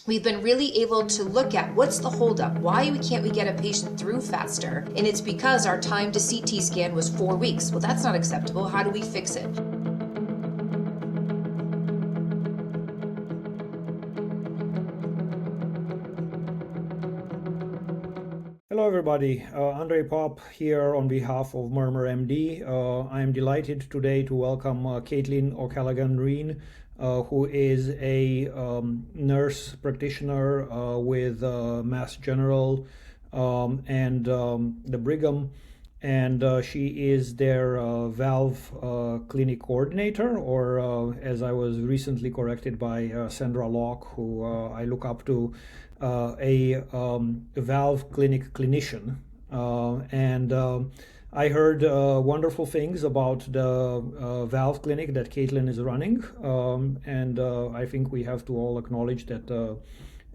we've been really able to look at what's the holdup, why can't we get a patient through faster? And it's because our time to CT scan was 4 weeks. Well, that's not acceptable. How do we fix it? Hello everybody, Andrei Pop here on behalf of MurmurMD. I am delighted today to welcome Caitlin O'Callaghan-Reen, who is a nurse practitioner with Mass General and the Brigham, and she is their valve clinic coordinator, or as I was recently corrected by Sandra Locke, who I look up to, a valve clinic clinician. And I heard wonderful things about the valve clinic that Caitlin is running, and I think we have to all acknowledge that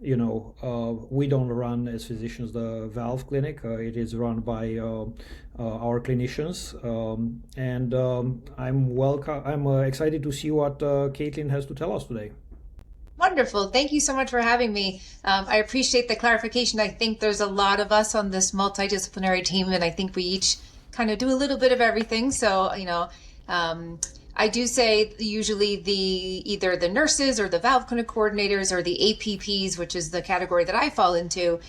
we don't run as physicians the valve clinic. It is run by our clinicians, and I'm excited to see what Caitlin has to tell us today. Wonderful. Thank you so much for having me. I appreciate the clarification. I think there's a lot of us on this multidisciplinary team, and I think we each kind of do a little bit of everything. So, I do say usually either the nurses or the valve clinic coordinators or the APPs, which is the category that I fall into,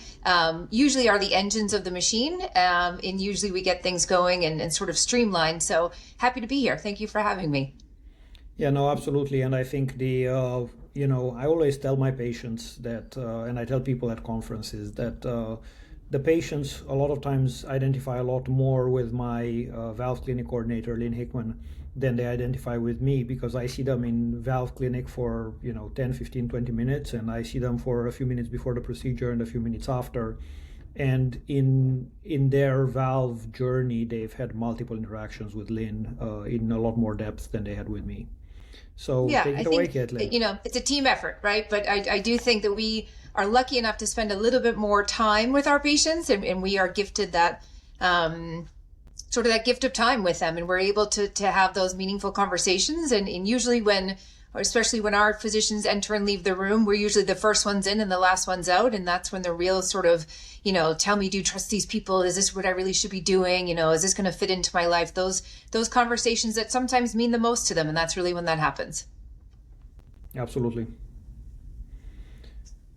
usually are the engines of the machine. And usually we get things going and sort of streamlined. So happy to be here. Thank you for having me. Yeah, no, absolutely. And I think I always tell my patients that, and I tell people at conferences that the patients a lot of times identify a lot more with my valve clinic coordinator, Lynn Hickman, than they identify with me, because I see them in valve clinic for 10, 15, 20 minutes, and I see them for a few minutes before the procedure and a few minutes after. And in their valve journey, they've had multiple interactions with Lynn in a lot more depth than they had with me. So yeah, take it away, Caitlin. It's a team effort, right? But I do think that we are lucky enough to spend a little bit more time with our patients, and we are gifted that sort of that gift of time with them, and we're able to have those meaningful conversations. And usually especially when our physicians enter and leave the room, we're usually the first ones in and the last ones out. And that's when the real sort of, tell me, do you trust these people? Is this what I really should be doing? Is this going to fit into my life? Those conversations that sometimes mean the most to them. And that's really when that happens. Absolutely.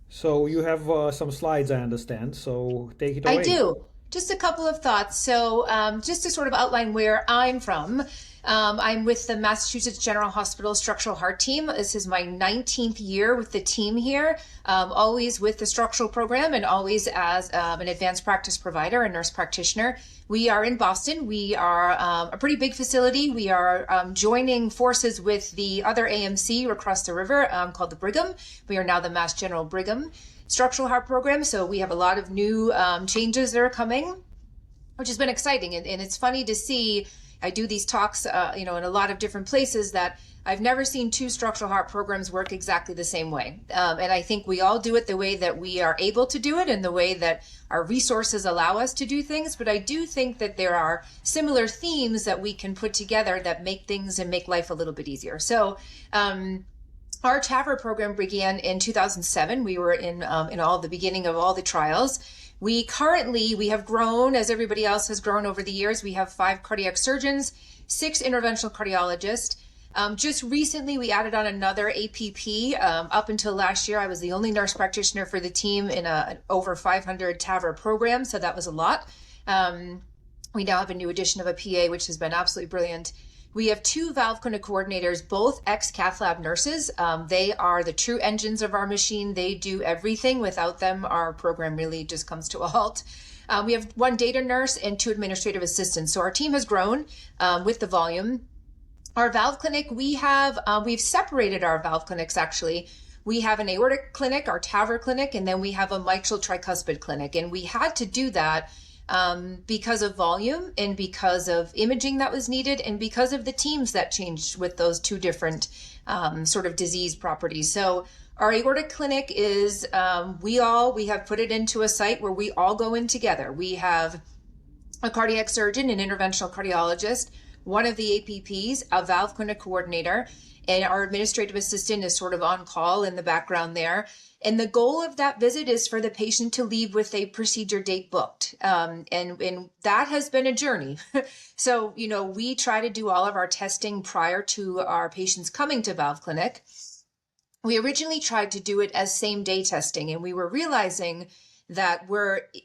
So you have some slides, I understand. So take it away. I do. Just a couple of thoughts. So just to sort of outline where I'm from, I'm with the Massachusetts General Hospital Structural Heart Team. This is my 19th year with the team here, always with the structural program and always as an advanced practice provider, a nurse practitioner. We are in Boston. We are a pretty big facility. We are joining forces with the other AMC across the river called the Brigham. We are now the Mass General Brigham Structural Heart Program. So we have a lot of new changes that are coming, which has been exciting. And it's funny to see. I do these talks, in a lot of different places, that I've never seen two structural heart programs work exactly the same way. And I think we all do it the way that we are able to do it and the way that our resources allow us to do things. But I do think that there are similar themes that we can put together that make things and make life a little bit easier. So our TAVR program began in 2007. We were in all the beginning of all the trials. We have grown, as everybody else has grown over the years. We have 5 cardiac surgeons, 6 interventional cardiologists. Just recently, we added on another APP. Up until last year, I was the only nurse practitioner for the team in over 500 TAVR program, so that was a lot. We now have a new addition of a PA, which has been absolutely brilliant. We have 2 valve clinic coordinators, both ex-cath lab nurses. They are the true engines of our machine. They do everything. Without them, our program really just comes to a halt. We have 1 data nurse and 2 administrative assistants. So our team has grown with the volume. Our valve clinic, we've separated our valve clinics actually. We have an aortic clinic, our TAVR clinic, and then we have a mitral tricuspid clinic. And we had to do that because of volume and because of imaging that was needed and because of the teams that changed with those 2 different sort of disease properties. So our aortic clinic is, we have put it into a site where we all go in together. We have a cardiac surgeon, an interventional cardiologist, one of the APPs, a valve clinic coordinator, and our administrative assistant is sort of on call in the background there. And the goal of that visit is for the patient to leave with a procedure date booked. And that has been a journey. So, we try to do all of our testing prior to our patients coming to Valve Clinic. We originally tried to do it as same day testing, and we were realizing that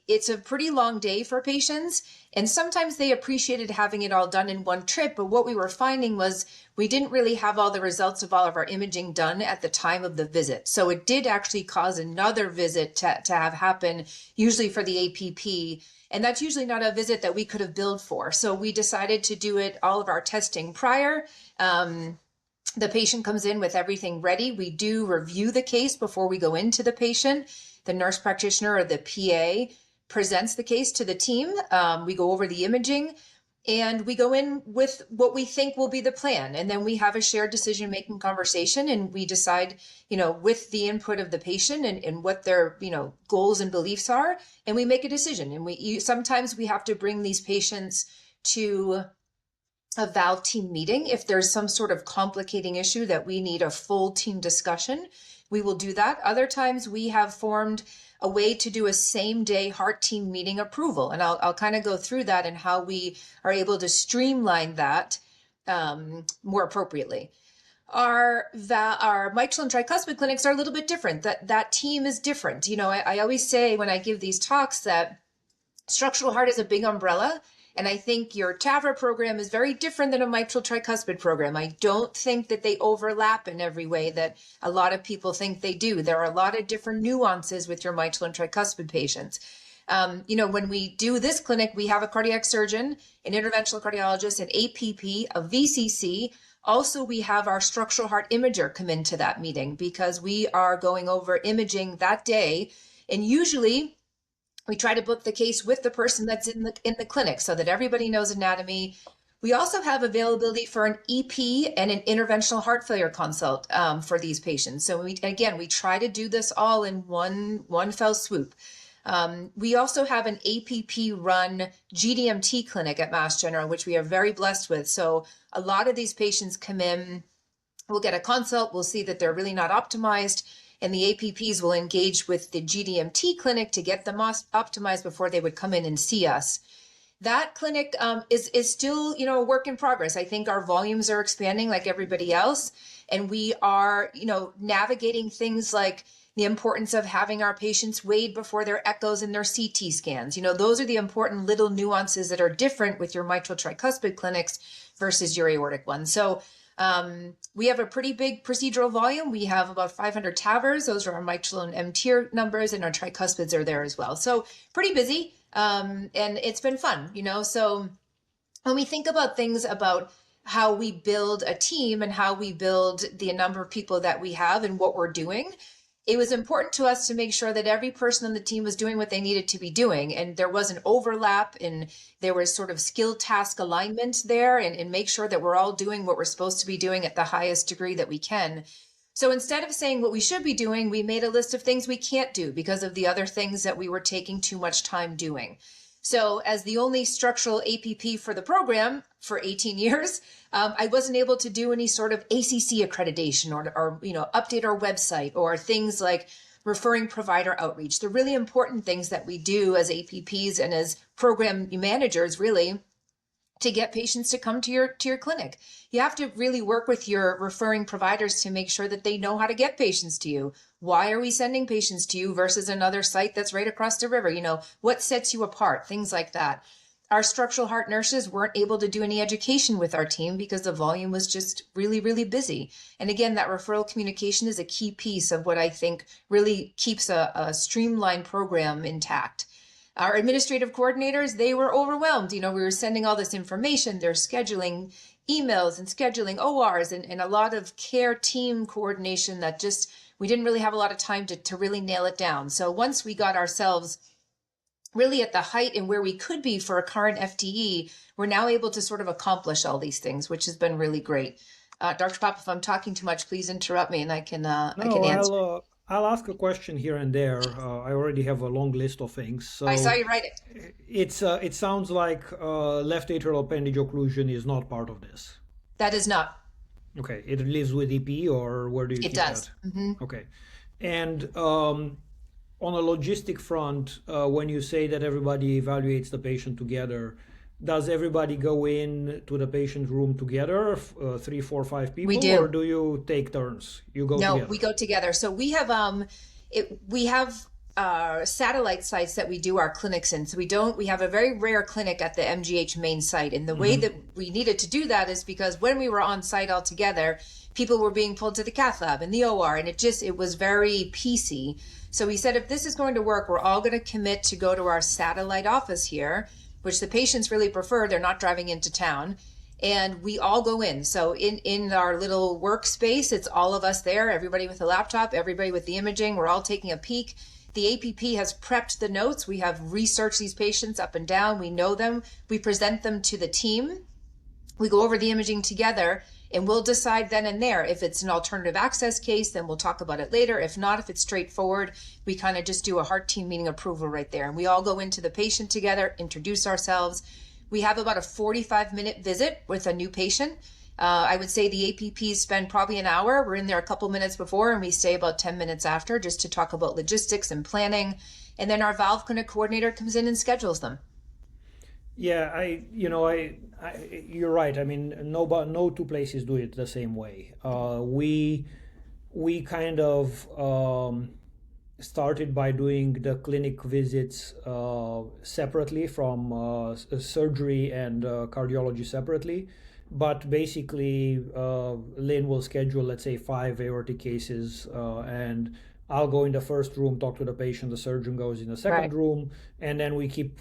it's a pretty long day for patients, and sometimes they appreciated having it all done in one trip. But what we were finding was we didn't really have all the results of all of our imaging done at the time of the visit. So it did actually cause another visit to have happen, usually for the APP. And that's usually not a visit that we could have billed for. So we decided to do all of our testing prior. The patient comes in with everything ready. We do review the case before we go into the patient. The nurse practitioner or the PA presents the case to the team. We go over the imaging, and we go in with what we think will be the plan. And then we have a shared decision-making conversation, and we decide, with the input of the patient and what their, goals and beliefs are, and we make a decision. And sometimes we have to bring these patients to a Valve team meeting. If there's some sort of complicating issue that we need a full team discussion, we will do that. Other times we have formed a way to do a same day heart team meeting approval. And I'll kind of go through that and how we are able to streamline that more appropriately. Our mitral and tricuspid clinics are a little bit different. That team is different. I always say when I give these talks that structural heart is a big umbrella. And I think your TAVR program is very different than a mitral tricuspid program. I don't think that they overlap in every way that a lot of people think they do. There are a lot of different nuances with your mitral and tricuspid patients. When we do this clinic, we have a cardiac surgeon, an interventional cardiologist, an APP, a VCC. Also, we have our structural heart imager come into that meeting because we are going over imaging that day. And usually, we try to book the case with the person that's in the clinic so that everybody knows anatomy. We also have availability for an EP and an interventional heart failure consult for these patients. So we try to do this all in one fell swoop. We also have an APP run GDMT clinic at Mass General, which we are very blessed with. So a lot of these patients come in, we'll get a consult, we'll see that they're really not optimized, and the APPs will engage with the GDMT clinic to get them optimized before they would come in and see us. That clinic is still, a work in progress. I think our volumes are expanding like everybody else, and we are, navigating things like the importance of having our patients weighed before their echoes and their CT scans. Those are the important little nuances that are different with your mitral tricuspid clinics versus your aortic ones. So we have a pretty big procedural volume. We have about 500 TAVRs. Those are our mitral and M-tier numbers, and our tricuspids are there as well. So pretty busy. And it's been fun, So when we think about things about how we build a team and how we build the number of people that we have and what we're doing, it was important to us to make sure that every person on the team was doing what they needed to be doing, and there was an overlap and there was sort of skill task alignment there, and make sure that we're all doing what we're supposed to be doing at the highest degree that we can. So instead of saying what we should be doing, we made a list of things we can't do because of the other things that we were taking too much time doing. So as the only structural APP for the program for 18 years, I wasn't able to do any sort of ACC accreditation or update our website or things like referring provider outreach. The really important things that we do as APPs and as program managers, really, to get patients to come to your clinic. You have to really work with your referring providers to make sure that they know how to get patients to you. Why are we sending patients to you versus another site that's right across the river? What sets you apart? Things like that. Our structural heart nurses weren't able to do any education with our team because the volume was just really, really busy. And again, that referral communication is a key piece of what I think really keeps a streamlined program intact. Our administrative coordinators, they were overwhelmed. We were sending all this information, they're scheduling emails and scheduling ORs and a lot of care team coordination that just, we didn't really have a lot of time to really nail it down. So once we got ourselves really at the height and where we could be for a current FTE, we're now able to sort of accomplish all these things, which has been really great. Dr. Pop, if I'm talking too much, please interrupt me and I can answer. I'll ask a question here and there. I already have a long list of things. So I saw you write it. It sounds like left atrial appendage occlusion is not part of this. That is not. Okay, it lives with EP, or where do you keep that? It does. Mm-hmm. Okay. And on a logistic front, when you say that everybody evaluates the patient together, does everybody go in to the patient room together, 3, 4, 5 people? We do. Or do you take turns? You go No, together? we go together. So we have satellite sites that we do our clinics in. So we have a very rare clinic at the MGH main site. And the way that we needed to do that is because when we were on site all together, people were being pulled to the cath lab and the OR, and it was very piecey. So we said, if this is going to work, we're all going to commit to go to our satellite office here, which the patients really prefer. They're not driving into town. And we all go in. So in our little workspace, it's all of us there, everybody with a laptop, everybody with the imaging. We're all taking a peek. The APP has prepped the notes. We have researched these patients up and down. We know them. We present them to the team. We go over the imaging together, and we'll decide then and there. If it's an alternative access case, then we'll talk about it later. If not, if it's straightforward, we kind of just do a heart team meeting approval right there. And we all go into the patient together, introduce ourselves. We have about a 45-minute visit with a new patient. I would say the APPs spend probably an hour. We're in there a couple minutes before, and we stay about 10 minutes after just to talk about logistics and planning. And then our valve clinic coordinator comes in and schedules them. Yeah, you're right. I mean, no two places do it the same way. We kind of started by doing the clinic visits separately from surgery and cardiology separately. But basically, Lynn will schedule, let's say, 5 aortic cases, and I'll go in the first room, talk to the patient. The surgeon goes in the second room, and then we keep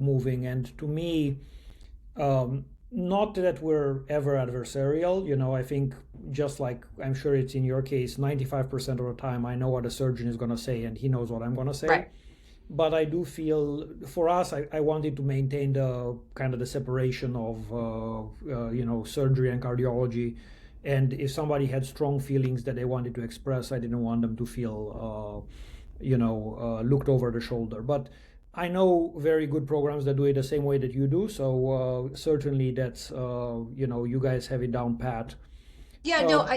moving. And to me, not that we're ever adversarial. I think just like I'm sure it's in your case, 95% of the time I know what the surgeon is going to say, and he knows what I'm going to say. Right. But I do feel, for us, I wanted to maintain the kind of the separation of surgery and cardiology. And if somebody had strong feelings that they wanted to express, I didn't want them to feel, looked over the shoulder. But I know very good programs that do it the same way that you do. So certainly that's, you guys have it down pat. Yeah, no,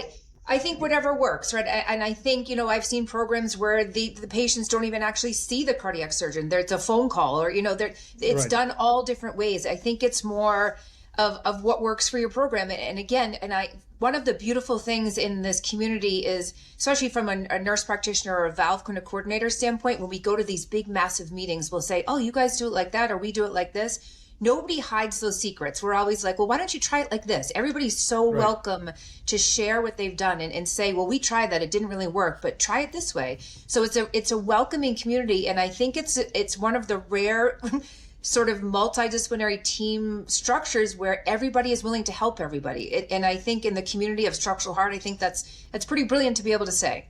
I think whatever works, right? And I think, I've seen programs where the patients don't even actually see the cardiac surgeon. It's a phone call, or, it's done all different ways. I think it's more of what works for your program. And again, one of the beautiful things in this community is, especially from a nurse practitioner or a valve clinic coordinator standpoint, when we go to these big, massive meetings, we'll say, oh, you guys do it like that, or we do it like this. Nobody hides those secrets. We're always like, well, why don't you try it like this? Everybody's so welcome to share what they've done and say, well, we tried that. It didn't really work, but try it this way. So it's a welcoming community. And I think it's one of the rare sort of multidisciplinary team structures where everybody is willing to help everybody. And I think in the community of structural heart, I think that's pretty brilliant to be able to say.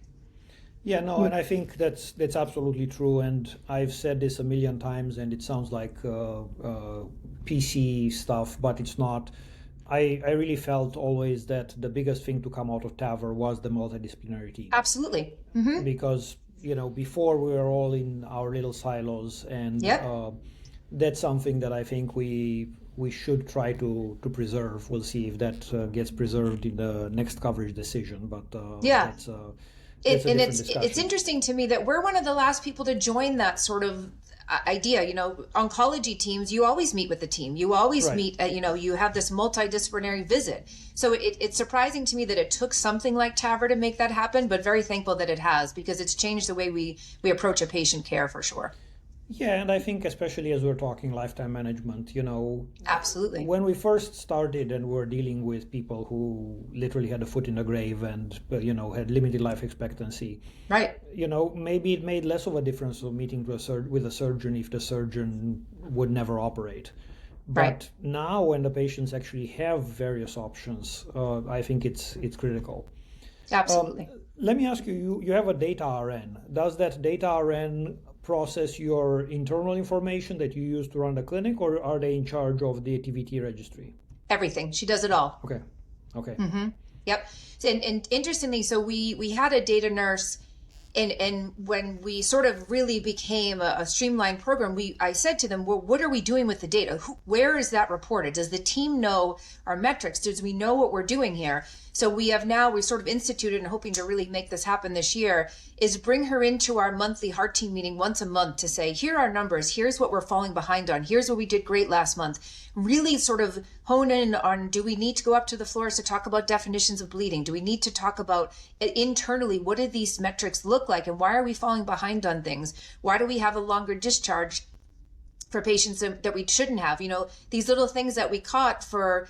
Yeah, no, and I think that's absolutely true. And I've said this a million times, and it sounds like PC stuff, but it's not. I really felt always that the biggest thing to come out of TAVR was the multidisciplinary team. Absolutely. Mm-hmm. Because, before we were all in our little silos, and that's something that I think we should try to preserve. We'll see if that gets preserved in the next coverage decision. But it's interesting to me that we're one of the last people to join that sort of idea. Oncology teams, you always meet with the team. You always meet, you have this multidisciplinary visit. So it's surprising to me that it took something like TAVR to make that happen, but very thankful that it has, because it's changed the way we approach a patient care for sure. Yeah, and I think especially as we're talking lifetime management, absolutely. When we first started and were dealing with people who literally had a foot in the grave and, had limited life expectancy. Right. Maybe it made less of a difference of meeting with a surgeon if the surgeon would never operate. But now when the patients actually have various options, I think it's critical. Absolutely. Let me ask you have a data RN. Does that data RN process your internal information that you use to run the clinic, or are they in charge of the TVT registry? Everything. She does it all. Okay. Mm-hmm. Yep. And interestingly, so we had a data nurse And when we sort of really became a streamlined program, I said to them, well, what are we doing with the data? Where is that reported? Does the team know our metrics? Does we know what we're doing here? So we've sort of instituted, and hoping to really make this happen this year, is bring her into our monthly heart team meeting once a month to say, here are our numbers, here's what we're falling behind on, here's what we did great last month. Really sort of hone in on, do we need to go up to the floors to talk about definitions of bleeding? Do we need to talk about internally, what do these metrics look like, and why are we falling behind on things? Why do we have a longer discharge for patients that we shouldn't have? These little things that we caught. For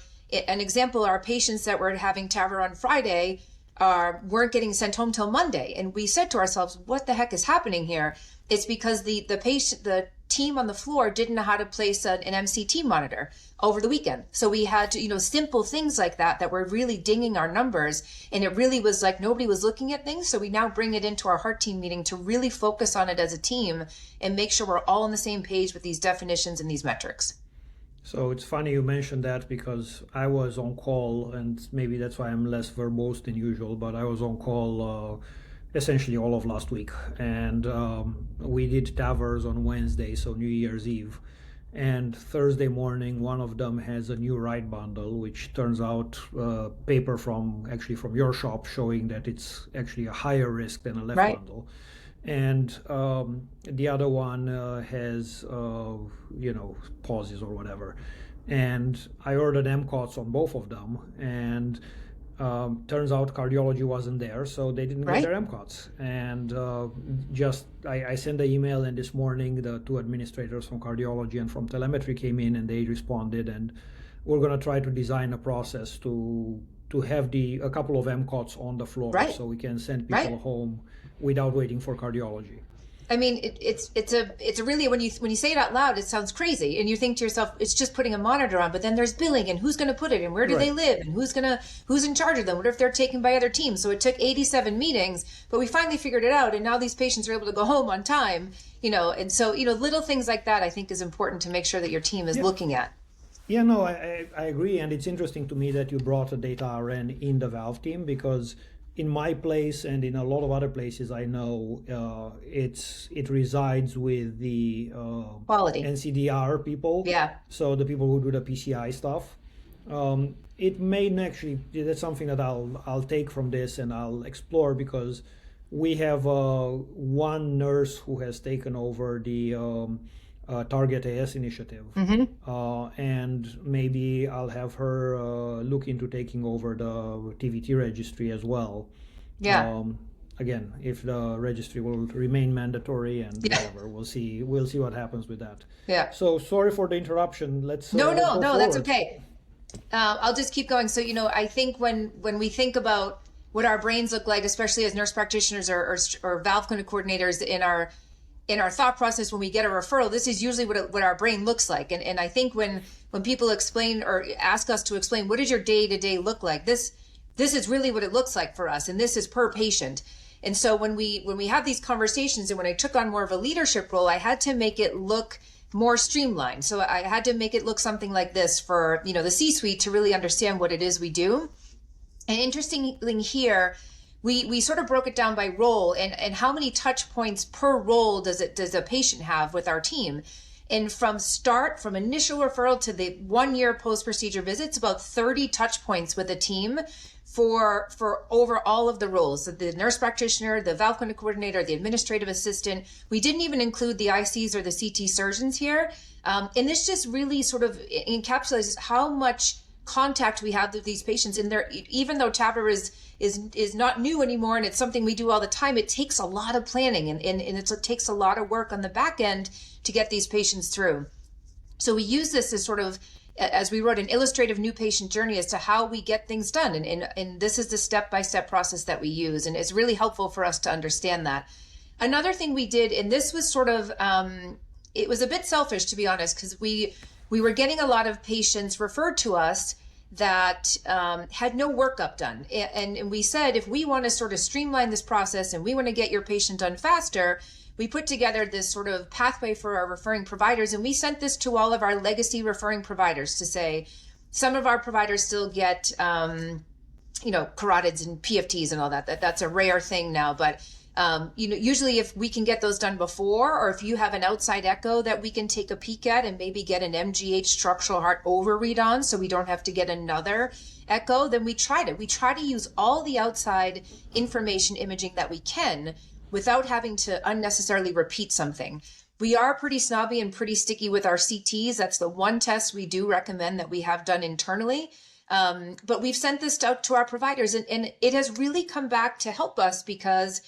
an example, our patients that were having TAVR on Friday weren't getting sent home till Monday. And we said to ourselves, what the heck is happening here? It's because the team on the floor didn't know how to place an MCT monitor over the weekend. So we had to, simple things like that were really dinging our numbers. And it really was like nobody was looking at things. So we now bring it into our heart team meeting to really focus on it as a team and make sure we're all on the same page with these definitions and these metrics. So it's funny you mentioned that, because I was on call, and maybe that's why I'm less verbose than usual, but I was on call essentially all of last week. And we did TAVRs on Wednesday, so New Year's Eve. And Thursday morning, one of them has a new right bundle, which turns out paper from your shop showing that it's actually a higher risk than a left bundle. And the other one has, pauses or whatever. And I ordered MCOTs on both of them, and turns out cardiology wasn't there, so they didn't get their MCOTs. And I sent an email, and this morning the two administrators from cardiology and from telemetry came in, and they responded, and we're going to try to design a process to have a couple of MCOTs on the floor, so we can send people home without waiting for cardiology. I mean, it's a really, when you say it out loud, it sounds crazy, and you think to yourself, it's just putting a monitor on. But then there's billing, and who's going to put it, and where do they live, and who's in charge of them? What if they're taken by other teams? So it took 87 meetings, but we finally figured it out, and now these patients are able to go home on time. And so little things like that I think is important to make sure that your team is looking at. Yeah, no, I agree, and it's interesting to me that you brought a data RN in the valve team, because in my place and in a lot of other places I know, it resides with the quality NCDR people. Yeah. So the people who do the PCI stuff. It may actually, that's something that I'll take from this and I'll explore, because we have one nurse who has taken over the Target AS initiative, and maybe I'll have her look into taking over the TVT registry as well. Yeah. Again, if the registry will remain mandatory and whatever, we'll see what happens with that. Yeah. So sorry for the interruption. Let's no, that's okay. I'll just keep going. So I think when we think about what our brains look like, especially as nurse practitioners or valve clinic coordinators in our thought process, when we get a referral, this is usually what our brain looks like. And I think when people explain or ask us to explain, what does your day-to-day look like? This is really what it looks like for us. And this is per patient. And so when we have these conversations, and when I took on more of a leadership role, I had to make it look more streamlined. So I had to make it look something like this for, the C-suite to really understand what it is we do. And interestingly here, we sort of broke it down by role and how many touch points per role does a patient have with our team. And from initial referral to the 1 year post-procedure visits, about 30 touch points with a team for over all of the roles. So the nurse practitioner, the valve clinic coordinator, the administrative assistant. We didn't even include the ICs or the CT surgeons here. And this just really sort of encapsulates how much contact we have with these patients. And even though TAVR is not new anymore, and it's something we do all the time, it takes a lot of planning and it takes a lot of work on the back end to get these patients through. So we use this as sort of, as we wrote, an illustrative new patient journey as to how we get things done. And this is the step-by-step process that we use. And it's really helpful for us to understand that. Another thing we did, and this was sort of, it was a bit selfish, to be honest, because we were getting a lot of patients referred to us that had no workup done. And we said, if we want to sort of streamline this process and we want to get your patient done faster, we put together this sort of pathway for our referring providers. And we sent this to all of our legacy referring providers to say, some of our providers still get, carotids and PFTs and all that. That's a rare thing now. But Usually if we can get those done before, or if you have an outside echo that we can take a peek at and maybe get an MGH structural heart overread on, so we don't have to get another echo, then we try to use all the outside information imaging that we can without having to unnecessarily repeat something. We are pretty snobby and pretty sticky with our CTs. That's the one test we do recommend that we have done internally. But we've sent this out to our providers, and it has really come back to help us because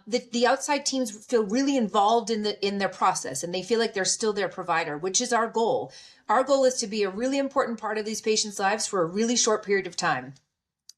the outside teams feel really involved in their process, and they feel like they're still their provider, which is our goal. Our goal is to be a really important part of these patients' lives for a really short period of time.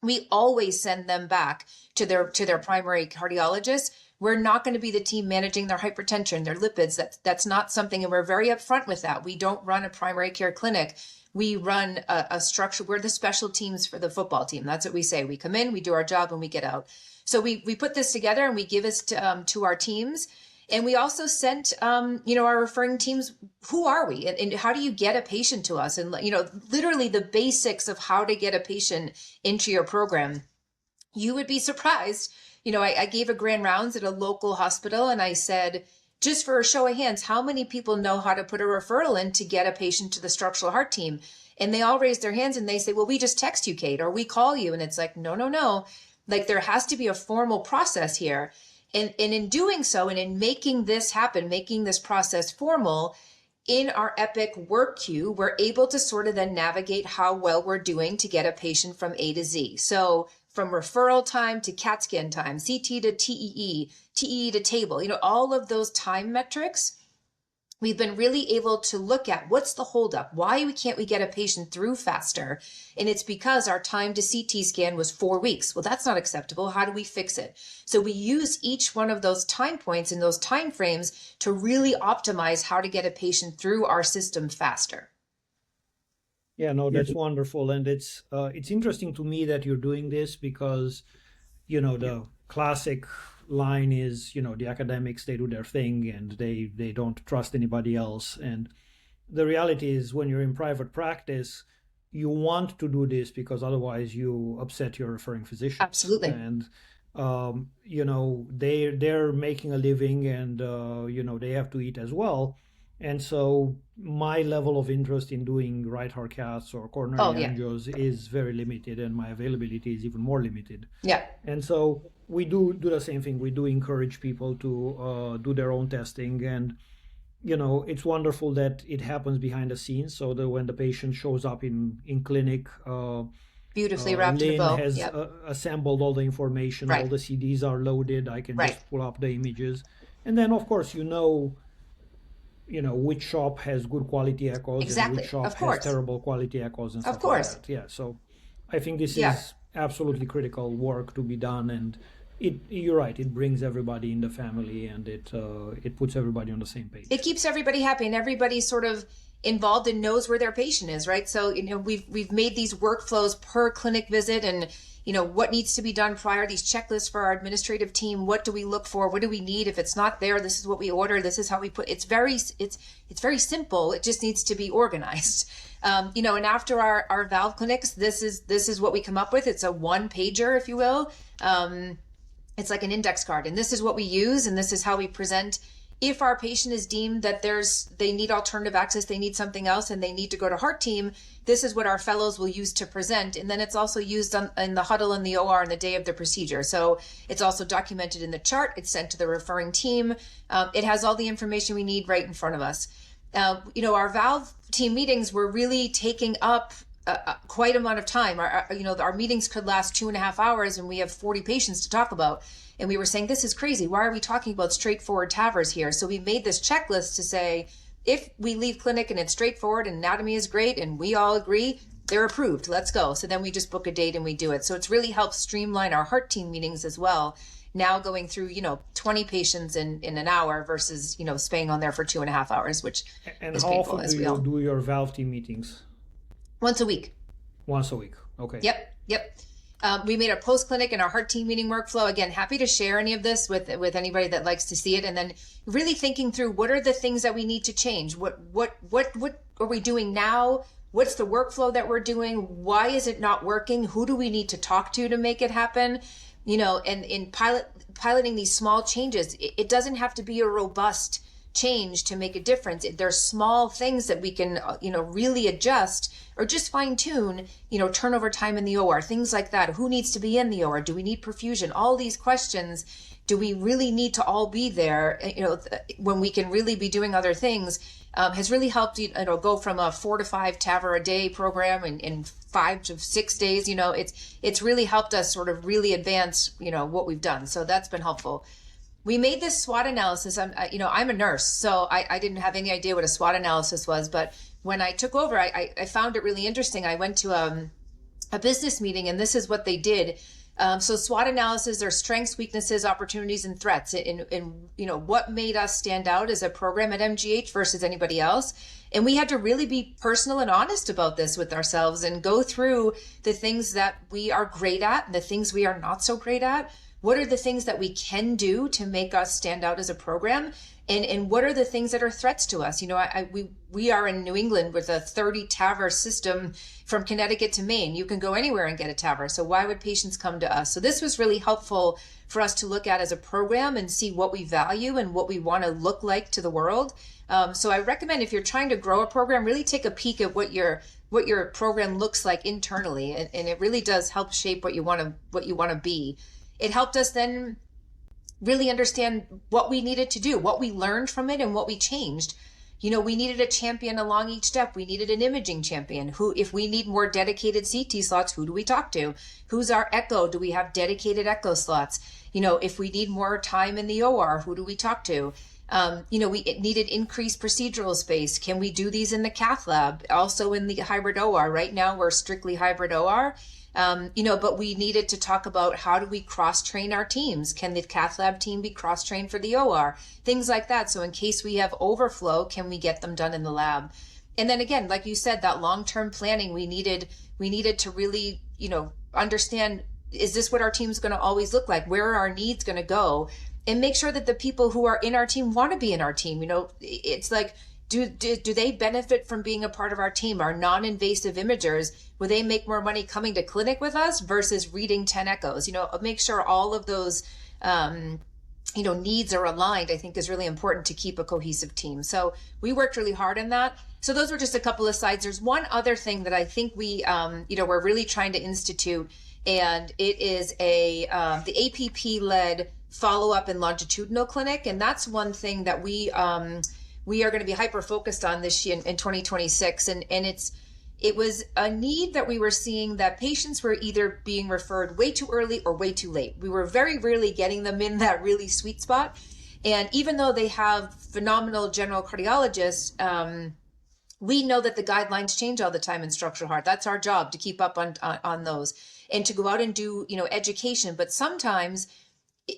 We always send them back to their primary cardiologist. We're not going to be the team managing their hypertension, their lipids. That's not something, and we're very upfront with that. We don't run a primary care clinic. We run a structure. We're the special teams for the football team. That's what we say. We come in, we do our job, and we get out. So we put this together and we give this to our teams. And we also sent, our referring teams, who are we and how do you get a patient to us? And, literally the basics of how to get a patient into your program. You would be surprised. I gave a grand rounds at a local hospital and I said, just for a show of hands, how many people know how to put a referral in to get a patient to the structural heart team? And they all raise their hands and they say, well, we just text you, Kate, or we call you. And it's like, no. Like there has to be a formal process here. And in doing so, and in making this happen, making this process formal, in our Epic work queue, we're able to sort of then navigate how well we're doing to get a patient from A to Z. So from referral time to CAT scan time, CT to TEE, TEE to table, all of those time metrics, we've been really able to look at what's the holdup? Why can't we get a patient through faster? And it's because our time to CT scan was 4 weeks. Well, that's not acceptable. How do we fix it? So we use each one of those time points and those time frames to really optimize how to get a patient through our system faster. Yeah, no, that's wonderful. And it's interesting to me that you're doing this because, the classic line is, the academics, they do their thing and they don't trust anybody else. And the reality is when you're in private practice, you want to do this because otherwise you upset your referring physician. Absolutely. And, they're making a living and, they have to eat as well. And so my level of interest in doing right heart caths or coronary angios is very limited, and my availability is even more limited. Yeah. And so we do the same thing. We do encourage people to do their own testing. And, it's wonderful that it happens behind the scenes so that when the patient shows up in clinic, beautifully wrapped in a bow. Has assembled all the information, right. All the CDs are loaded. I can just pull up the images. And then, of course, which shop has good quality echoes and which shop has terrible quality echoes and stuff like that. Yeah, so I think this is absolutely critical work to be done, and you're right, it brings everybody in the family and it puts everybody on the same page. It keeps everybody happy and everybody's sort of involved and knows where their patient is, right? So, we've made these workflows per clinic visit and what needs to be done prior, these checklists for our administrative team. What do we look for? What do we need? If it's not there, this is what we order. This is how we put it's very simple. It just needs to be organized. And after our valve clinics, this is what we come up with. It's a one pager, if you will. It's like an index card, and this is what we use. And this is how we present. If our patient is deemed that they need alternative access, they need something else, and they need to go to heart team, this is what our fellows will use to present. And then it's also used in the huddle in the OR on the day of the procedure. So it's also documented in the chart. It's sent to the referring team. It has all the information we need right in front of us. Our valve team meetings were really taking up quite amount of time. Our meetings could last 2.5 hours and we have 40 patients to talk about. And we were saying, this is crazy. Why are we talking about straightforward TAVRs here? So we made this checklist to say, if we leave clinic and it's straightforward and anatomy is great and we all agree, they're approved. Let's go. So then we just book a date and we do it. So it's really helped streamline our heart team meetings as well. Now going through, 20 patients in an hour versus, staying on there for 2.5 hours, which is painful. And how often do you do your valve team meetings? Once a week. Once a week. Okay. Yep. We made a post-clinic and our heart team meeting workflow. Again, happy to share any of this with anybody that likes to see it. And then really thinking through what are the things that we need to change? What are we doing now? What's the workflow that we're doing? Why is it not working? Who do we need to talk to make it happen? and in piloting these small changes, it doesn't have to be a robust change to make a difference. There's small things that we can, really adjust or just fine tune, turnover time in the OR, things like that. Who needs to be in the OR? Do we need perfusion? All these questions. Do we really need to all be there, when we can really be doing other things, has really helped, go from a 4 to 5 TAVR a day program in 5 to 6 days. It's really helped us sort of really advance, what we've done. So that's been helpful. We made this SWOT analysis. I'm a nurse, so I didn't have any idea what a SWOT analysis was. But when I took over, I found it really interesting. I went to a business meeting, and this is what they did. So SWOT analysis are strengths, weaknesses, opportunities, and threats. And what made us stand out as a program at MGH versus anybody else. And we had to really be personal and honest about this with ourselves and go through the things that we are great at and the things we are not so great at. What are the things that we can do to make us stand out as a program? And what are the things that are threats to us? We are in New England with a 30 TAVR system from Connecticut to Maine. You can go anywhere and get a TAVR. So why would patients come to us? So this was really helpful for us to look at as a program and see what we value and what we want to look like to the world. So I recommend, if you're trying to grow a program, really take a peek at what your program looks like internally. And it really does help shape what you want to be. It helped us then really understand what we needed to do, what we learned from it, and what we changed. We needed a champion along each step. We needed an imaging champion. If we need more dedicated CT slots, who do we talk to? Who's our echo? Do we have dedicated echo slots? If we need more time in the OR, who do we talk to? We needed increased procedural space. Can we do these in the cath lab? Also in the hybrid OR. Right now, we're strictly hybrid OR. But we needed to talk about, how do we cross-train our teams? Can the cath lab team be cross-trained for the OR? Things like that. So in case we have overflow, can we get them done in the lab? And then again, like you said, that long-term planning, we needed to really, understand, is this what our team's going to always look like? Where are our needs going to go? And make sure that the people who are in our team want to be in our team. It's like, do they benefit from being a part of our team? Our non-invasive imagers, will they make more money coming to clinic with us versus reading 10 echoes? Make sure all of those, needs are aligned, I think is really important to keep a cohesive team. So we worked really hard on that. So those were just a couple of sides. There's one other thing that I think we, we're really trying to institute, and it is the APP-led follow-up and longitudinal clinic. And that's one thing that we are going to be hyper focused on this year in 2026. And it was a need that we were seeing, that patients were either being referred way too early or way too late. We were very rarely getting them in that really sweet spot. And even though they have phenomenal general cardiologists, we know that the guidelines change all the time in structural heart. That's our job, to keep up on those and to go out and do, education. But sometimes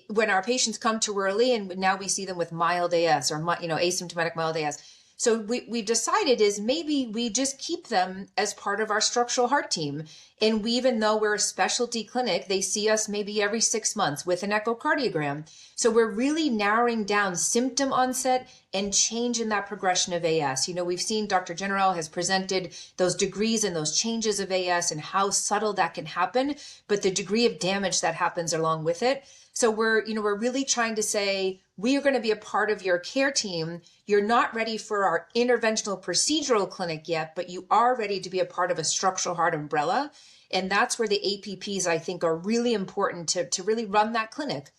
when our patients come too early, and now we see them with mild AS or, asymptomatic mild AS. So we've decided is maybe we just keep them as part of our structural heart team. And even though we're a specialty clinic, they see us maybe every 6 months with an echocardiogram. So we're really narrowing down symptom onset and change in that progression of AS. We've seen Dr. General has presented those degrees and those changes of AS and how subtle that can happen, but the degree of damage that happens along with it. So we're really trying to say, we are going to be a part of your care team. You're not ready for our interventional procedural clinic yet, but you are ready to be a part of a structural heart umbrella. And that's where the APPs, I think, are really important to really run that clinic.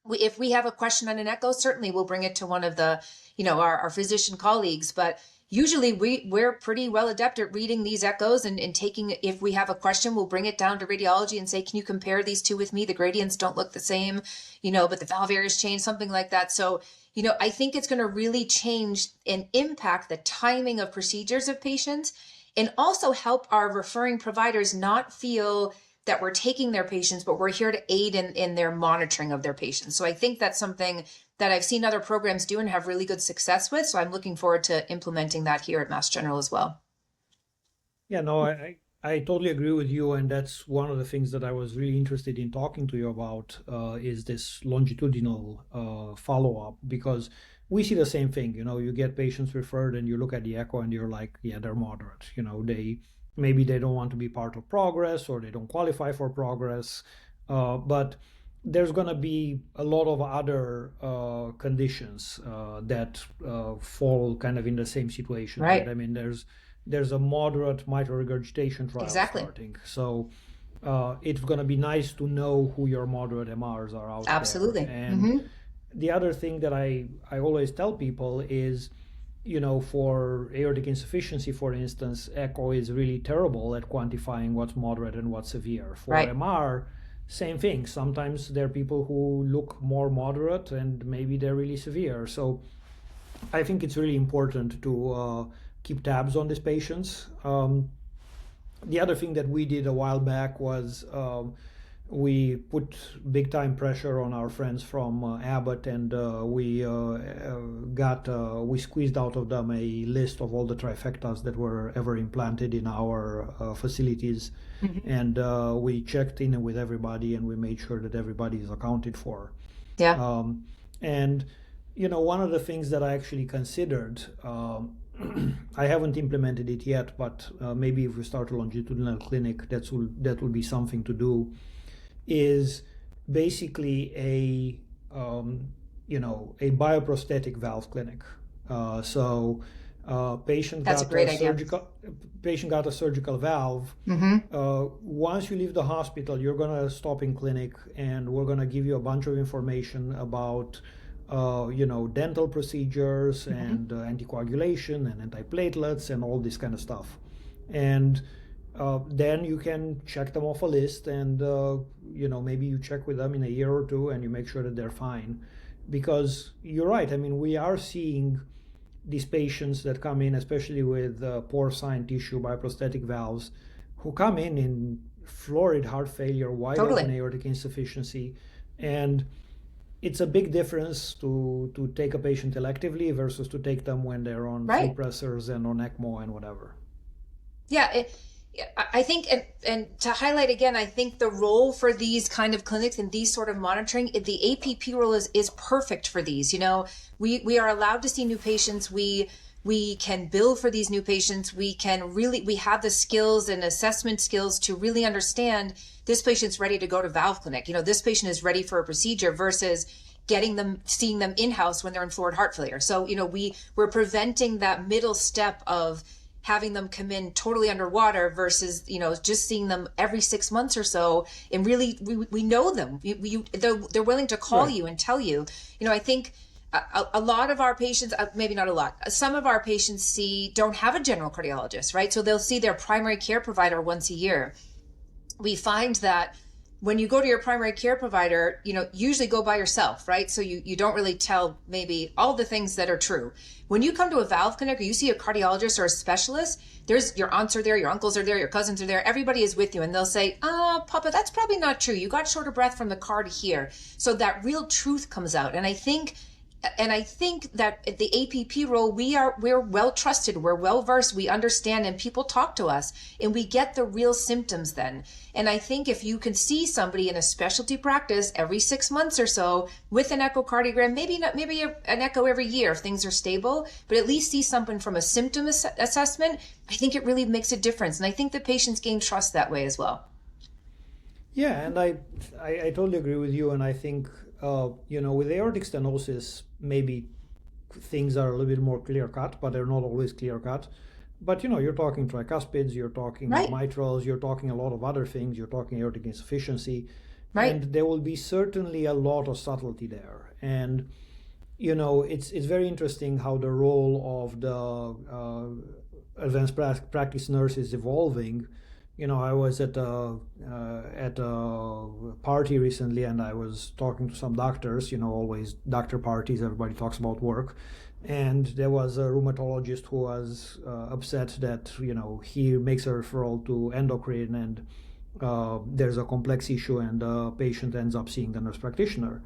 If we have a question on an echo, certainly we'll bring it to one of the, our physician colleagues, but usually we're pretty well adept at reading these echoes and taking, if we have a question, we'll bring it down to radiology and say, can you compare these two with me? The gradients don't look the same, but the valve areas change, something like that. So, I think it's going to really change and impact the timing of procedures of patients, and also help our referring providers not feel that we're taking their patients, but we're here to aid in their monitoring of their patients. So I think that's something that I've seen other programs do and have really good success with. So I'm looking forward to implementing that here at Mass General as well. Yeah, no, I totally agree with you. And that's one of the things that I was really interested in talking to you about, is this longitudinal follow-up, because we see the same thing. You get patients referred and you look at the echo and you're like, yeah, they're moderate. Maybe they don't want to be part of progress, or they don't qualify for progress. But there's going to be a lot of other conditions that fall kind of in the same situation, right? I mean, there's a moderate mitral regurgitation trial starting. So it's going to be nice to know who your moderate MRs are out there. And the other thing that I always tell people is, for aortic insufficiency, for instance, echo is really terrible at quantifying what's moderate and what's severe. For MR, same thing. Sometimes there are people who look more moderate and maybe they're really severe. So I think it's really important to keep tabs on these patients. The other thing that we did a while back was we put big time pressure on our friends from Abbott, and we squeezed out of them a list of all the trifectas that were ever implanted in our facilities. And we checked in with everybody, and we made sure that everybody is accounted for. And one of the things that I actually considered, I haven't implemented it yet, but maybe if we start a longitudinal clinic, that will be something to do, is basically a bioprosthetic valve clinic. Patient got a surgical valve. Once you leave the hospital, you're going to stop in clinic, and we're going to give you a bunch of information about dental procedures and anticoagulation and antiplatelets and all this kind of stuff. And then you can check them off a list, and maybe you check with them in a year or two and you make sure that they're fine. Because you're right, I mean, we are seeing these patients that come in, especially with poor sign tissue bioprosthetic valves, who come in florid heart failure, wide open aortic insufficiency. And it's a big difference to take a patient electively versus to take them when they're on suppressors and on ECMO and whatever. I think, and to highlight again, I think the role for these kind of clinics and these sort of monitoring, the APP role is perfect for these. We are allowed to see new patients. We can bill for these new patients. We have the skills and assessment skills to really understand this patient's ready to go to valve clinic. This patient is ready for a procedure versus seeing them in-house when they're in florid heart failure. So, we're preventing that middle step of having them come in totally underwater versus, just seeing them every 6 months or so. And really, we know them. They're willing to call you and tell you. I think a lot of our patients, maybe not a lot, some of our patients don't have a general cardiologist, right? So they'll see their primary care provider once a year. We find that when you go to your primary care provider, usually go by yourself, right? So you don't really tell maybe all the things that are true. When you come to a valve clinic or you see a cardiologist or a specialist, there's your aunts are there, your uncles are there, your cousins are there, everybody is with you. And they'll say, Papa, that's probably not true. You got shorter breath from the car to here. So that real truth comes out. And I think that the APP role, we're well trusted, we're well versed, we understand, and people talk to us, and we get the real symptoms then. And I think if you can see somebody in a specialty practice every 6 months or so with an echocardiogram, maybe an echo every year if things are stable, but at least see something from a symptom assessment, I think it really makes a difference. And I think the patients gain trust that way as well. Yeah, and I totally agree with you. And I think with aortic stenosis, maybe things are a little bit more clear-cut, but they're not always clear-cut. But, you're talking tricuspids, you're talking mitrals, you're talking a lot of other things, you're talking aortic insufficiency. And there will be certainly a lot of subtlety there. And, it's very interesting how the role of the advanced practice nurse is evolving. I was at a party recently, and I was talking to some doctors. Always doctor parties, everybody talks about work. And there was a rheumatologist who was upset that, he makes a referral to endocrine, and there's a complex issue, and the patient ends up seeing the nurse practitioner.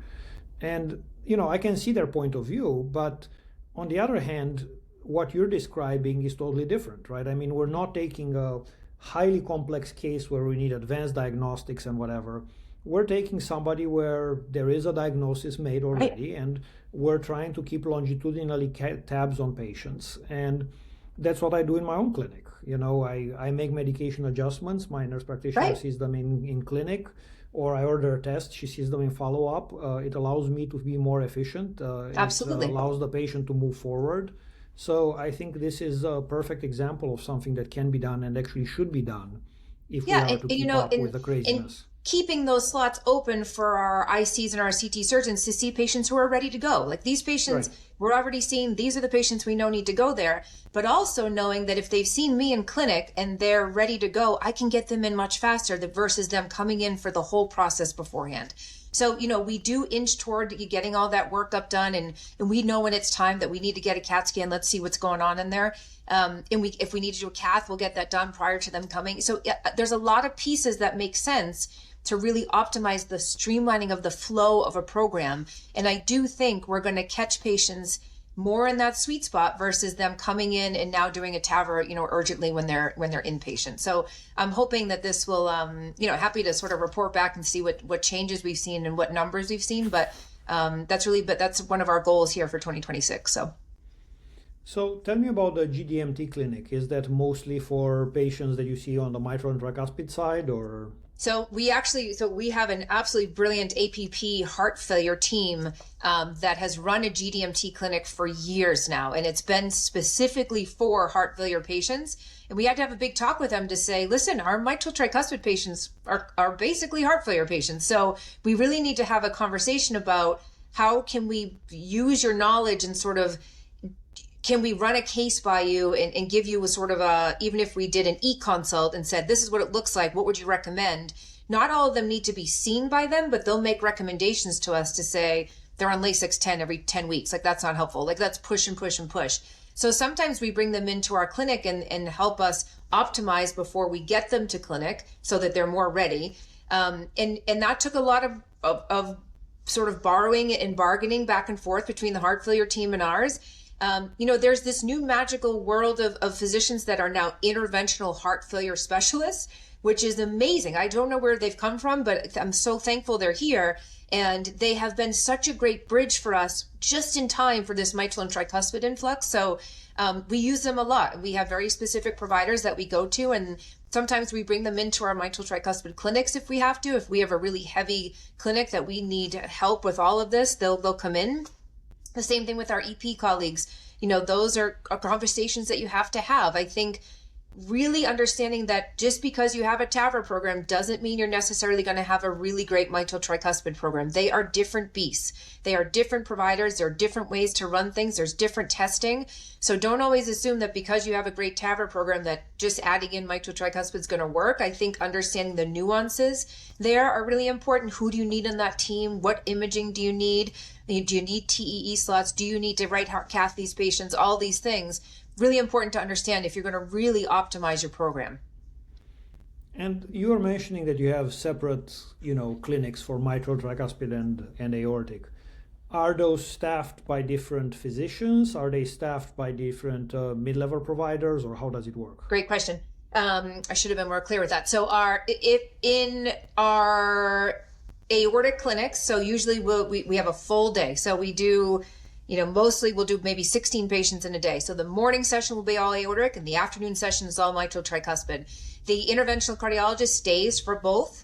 And, I can see their point of view, but on the other hand, what you're describing is totally different, right? I mean, we're not taking a highly complex case where we need advanced diagnostics and whatever. We're taking somebody where there is a diagnosis made already, and we're trying to keep longitudinally tabs on patients. And that's what I do in my own clinic. I make medication adjustments. My nurse practitioner sees them in clinic. or I order a test, she sees them in follow-up. It allows me to be more efficient. Absolutely. It allows the patient to move forward. So I think this is a perfect example of something that can be done and actually should be done if we are to keep up with the craziness. Keeping those slots open for our ICs and our CT surgeons to see patients who are ready to go. Like these patients, we're already seeing, these are the patients we know need to go there, but also knowing that if they've seen me in clinic and they're ready to go, I can get them in much faster versus them coming in for the whole process beforehand. So, we do inch toward getting all that workup done, and we know when it's time that we need to get a CAT scan. Let's see what's going on in there. If we need to do a cath, we'll get that done prior to them coming. So there's a lot of pieces that make sense to really optimize the streamlining of the flow of a program. And I do think we're going to catch patients more in that sweet spot versus them coming in and now doing a TAVR, urgently when they're inpatient. So I'm hoping that this will, happy to sort of report back and see what changes we've seen and what numbers we've seen. But that's one of our goals here for 2026. So tell me about the GDMT clinic. Is that mostly for patients that you see on the mitral and tricuspid side, or? So we have an absolutely brilliant APP heart failure team that has run a GDMT clinic for years now, and it's been specifically for heart failure patients. And we had to have a big talk with them to say, listen, our mitral tricuspid patients are basically heart failure patients. So we really need to have a conversation about how can we use your knowledge and sort of, can we run a case by you and give you a sort of even if we did an e-consult and said, this is what it looks like, what would you recommend? Not all of them need to be seen by them, but they'll make recommendations to us to say they're on Lasix 10 every 10 weeks. Like that's not helpful. Like that's push and push and push. So sometimes we bring them into our clinic and help us optimize before we get them to clinic so that they're more ready. And that took a lot of sort of borrowing and bargaining back and forth between the heart failure team and ours. There's this new magical world of physicians that are now interventional heart failure specialists, which is amazing. I don't know where they've come from, but I'm so thankful they're here. And they have been such a great bridge for us just in time for this mitral and tricuspid influx. So we use them a lot. We have very specific providers that we go to, and sometimes we bring them into our mitral tricuspid clinics if we have to. If we have a really heavy clinic that we need help with all of this, they'll come in. The same thing with our EP colleagues. Those are conversations that you have to have. I think really understanding that just because you have a TAVR program doesn't mean you're necessarily going to have a really great mitral tricuspid program. They are different beasts. They are different providers. There are different ways to run things. There's different testing. So don't always assume that because you have a great TAVR program that just adding in mitral tricuspid is going to work. I think understanding the nuances there are really important. Who do you need in that team? What imaging do you need? Do you need TEE slots? Do you need to right heart cath these patients? All these things, really important to understand if you're going to really optimize your program. And you were mentioning that you have separate, clinics for mitral, tricuspid, and aortic. Are those staffed by different physicians? Are they staffed by different mid-level providers, or how does it work? Great question. I should have been more clear with that. So in our aortic clinics, so usually we have a full day. So we do, mostly we'll do maybe 16 patients in a day. So the morning session will be all aortic and the afternoon session is all mitral tricuspid. The interventional cardiologist stays for both.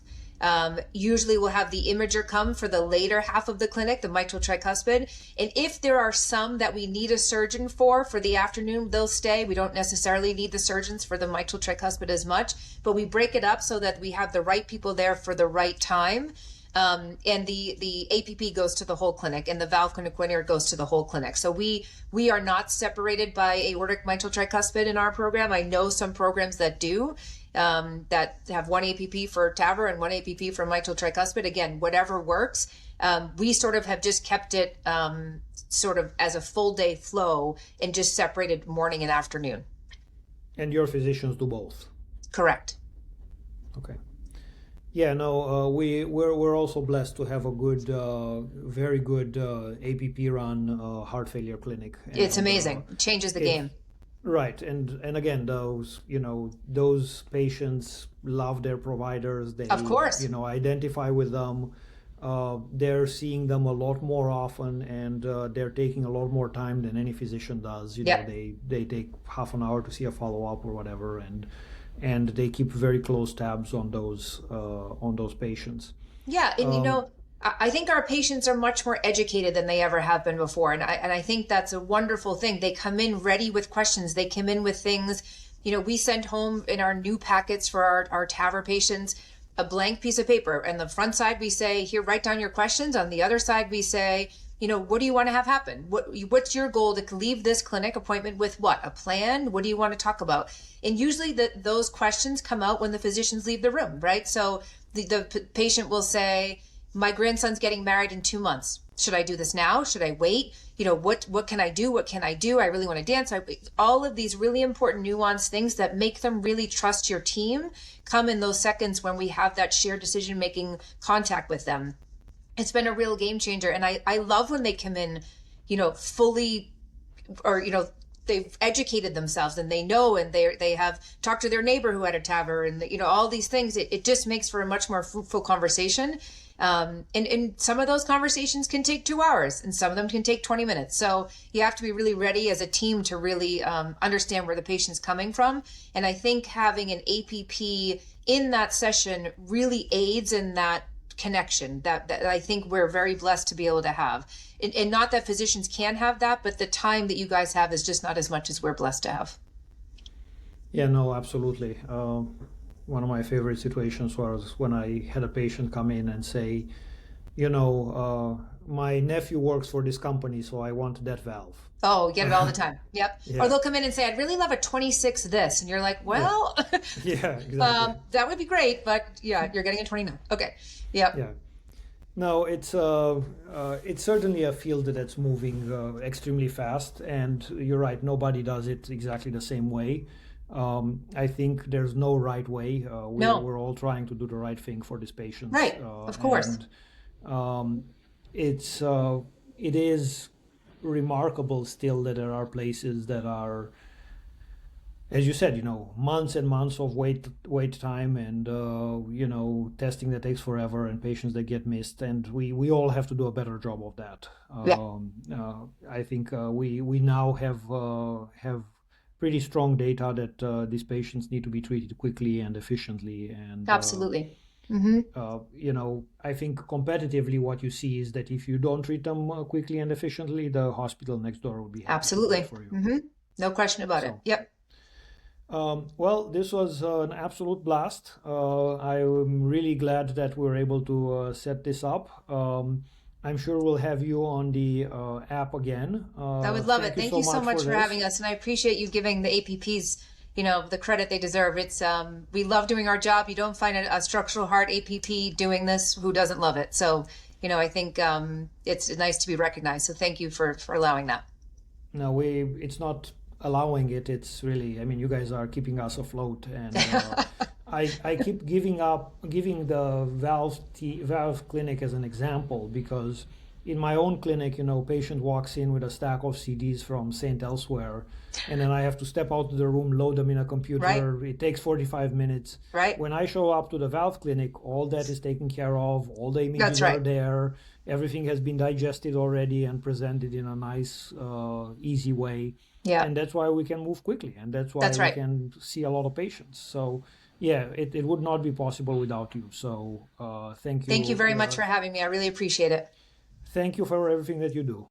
Usually we'll have the imager come for the later half of the clinic, the mitral tricuspid. And if there are some that we need a surgeon for the afternoon, they'll stay. We don't necessarily need the surgeons for the mitral tricuspid as much, but we break it up so that we have the right people there for the right time. And the APP goes to the whole clinic and the valve coordinator goes to the whole clinic. So we are not separated by aortic mitral tricuspid in our program. I know some programs that do, that have one APP for TAVR and one APP for mitral tricuspid. Again, whatever works. We sort of have just kept it sort of as a full day flow and just separated morning and afternoon. And your physicians do both? Correct. Okay. Yeah, no, we're also blessed to have a good, very good APP run heart failure clinic. And, it's amazing. It changes the game. Right, and again, those patients love their providers. They, of course, identify with them. They're seeing them a lot more often, and they're taking a lot more time than any physician does. They take half an hour to see a follow-up or whatever, and they keep very close tabs on those patients. Yeah, and I think our patients are much more educated than they ever have been before, and I think that's a wonderful thing. They come in ready with questions. They come in with things. We send home in our new packets for our TAVR patients a blank piece of paper. And the front side we say, here, write down your questions. On the other side we say, what do you want to have happen? What's your goal to leave this clinic appointment with? What, a plan? What do you want to talk about? And usually those questions come out when the physicians leave the room, right? So the patient will say, my grandson's getting married in 2 months. Should I do this now? Should I wait? What can I do? What can I do? I really want to dance. All of these really important nuanced things that make them really trust your team come in those seconds when we have that shared decision-making contact with them. It's been a real game changer. And I love when they come in, fully, or, they've educated themselves and they know, and they have talked to their neighbor who had a TAVR, and, all these things. It just makes for a much more fruitful conversation. And some of those conversations can take 2 hours and some of them can take 20 minutes. So you have to be really ready as a team to really understand where the patient's coming from. And I think having an APP in that session really aids in that connection that I think we're very blessed to be able to have. And not that physicians can have that, but the time that you guys have is just not as much as we're blessed to have. Yeah, no, absolutely. One of my favorite situations was when I had a patient come in and say, my nephew works for this company, so I want that valve. Oh, get it all the time. Yep. Yeah. Or they'll come in and say, I'd really love a 26 this. And you're like, well, yeah, exactly. That would be great, but yeah, you're getting a 29. Okay. Yep. Yeah. No, it's certainly a field that's moving extremely fast, and you're right, nobody does it exactly the same way. I think there's no right way. We're all trying to do the right thing for these patients. Right, of course. And it is remarkable still that there are places that are, as you said, months and months of wait time, and testing that takes forever, and patients that get missed, and we all have to do a better job of that. I think we now have pretty strong data that these patients need to be treated quickly and efficiently. And absolutely. I think competitively what you see is that if you don't treat them quickly and efficiently, the hospital next door will be happy absolutely for you. Mm-hmm. No question about it. Yep. Well, this was an absolute blast. I'm really glad that we were able to set this up. I'm sure we'll have you on the app again. I would love it. Thank you so much for having us. And I appreciate you giving the APPs, the credit they deserve. It's we love doing our job. You don't find a structural heart APP doing this who doesn't love it. So, I think it's nice to be recognized. So thank you for allowing that. No, it's not allowing it. It's really, you guys are keeping us afloat. And I keep giving the valve clinic as an example, because in my own clinic, patient walks in with a stack of CDs from St. Elsewhere, and then I have to step out of the room, load them in a computer. Right. It takes 45 minutes. Right. When I show up to the valve clinic, all that is taken care of. All the images are there. Everything has been digested already and presented in a nice, easy way. Yeah. And that's why we can move quickly, and that's why we can see a lot of patients. So yeah, it would not be possible without you. So thank you. Thank you very much for having me. I really appreciate it. Thank you for everything that you do.